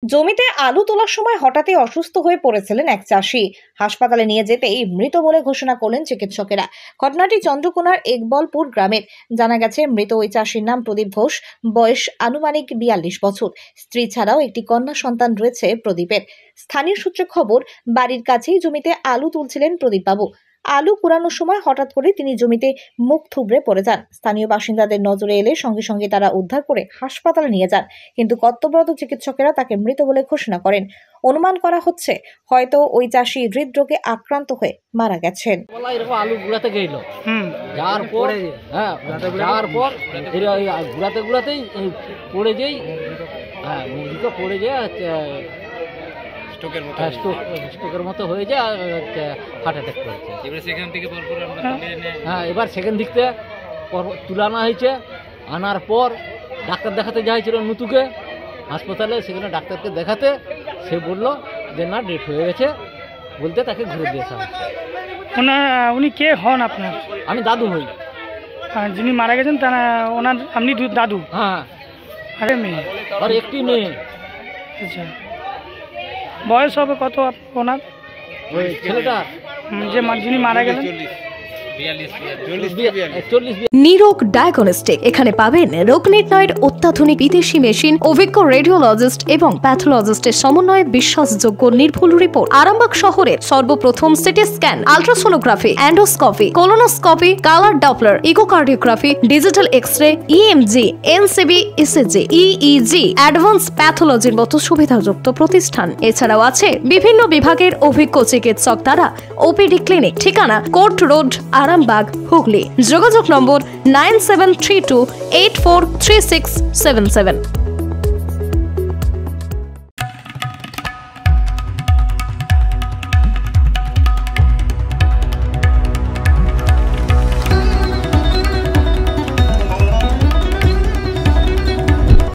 জমিতে আলু তোলার সময় হঠাৎই অসুস্থ হয়ে পড়েছিলেন এক চাষি। হাসপাতালে নিয়ে যেতেই মৃত বলে ঘোষণা করলেন চিকিৎসকেরা। ঘটনাটি চন্দ্রকোনার একবলপুর গ্রামের। জানা গেছে, মৃত ওই চাষির নাম প্রদীপ ঘোষ, বয়স আনুমানিক 42 বছর। স্ত্রী ছাড়াও একটি কন্যা সন্তান রয়েছে প্রদীপের। স্থানীয় সূত্রে খবর, বাড়ির কাছেই জমিতে আলু তুলছিলেন প্রদীপ বাবু। আলু কুড়ানোর সময় হঠাৎ করে তিনি জমিতে মুখ থুবড়ে পড়ে যান। স্থানীয় বাসিন্দাদের নজরে এলে সঙ্গে সঙ্গে তারা উদ্ধার করে হাসপাতালে নিয়ে যান, কিন্তু কর্তব্যরত চিকিৎসকেরা তাকে মৃত বলে ঘোষণা করেন। অনুমান করা হচ্ছে, হয়তো ওই চাষি হৃদরোগে আক্রান্ত হয়ে মারা গেছেন। আলু গুড়াতে গেল, যাওয়ার পর গুড়াতেই পড়ে যেই মুরগিটা পড়ে যায়, স্ট্রোকের মতো হয়ে যায়, হার্ট অ্যাটাক করেছে। এবার সেখান থেকে তুলানো হয়েছে। আনার পর ডাক্তার দেখাতে যাইছিল নতুকে হাসপাতালে। সেখানে ডাক্তারকে দেখাতে সে বললো যে না, ডেট হয়ে গেছে, বলতে তাকে ঘুরে দিয়েছে। উনি কে হন আপনার? আমি দাদু হই। যিনি মারা গেছেন তারা ওনার আপনি দাদু? হ্যাঁ। আরে মেয়ে? আর একটি মেয়ে। আচ্ছা, বয়স হবে কত ওনার? ছেলেটা যিনি মারা গেলেন? নিরোগ ডায়াগনস্টিক। এখানে পাবেন রোগ নির্ণয়ের অত্যাধুনিক বিদেশি মেশিন, অভিজ্ঞ রেডিওলজিস্ট এবং প্যাথোলজিস্টের সমন্বয়ে বিশ্বাসযোগ্য নির্ভুল রিপোর্ট। আরামবাগ শহরের সর্বপ্রথম CT scan, ultrasonography, endoscopy, colonoscopy, colour doppler, echocardiography, digital X-ray, EMG, NCB, ECG, EEG, advance প্যাথোলজির মতো সুবিধাযুক্ত প্রতিষ্ঠান। এছাড়াও আছে বিভিন্ন বিভাগের অভিজ্ঞ চিকিৎসক দ্বারা ওপিডি ক্লিনিক। ঠিকানা কোর্ট রোড, আরামবাগ, হুগলি। যোগাযোগ নম্বর 9732843677।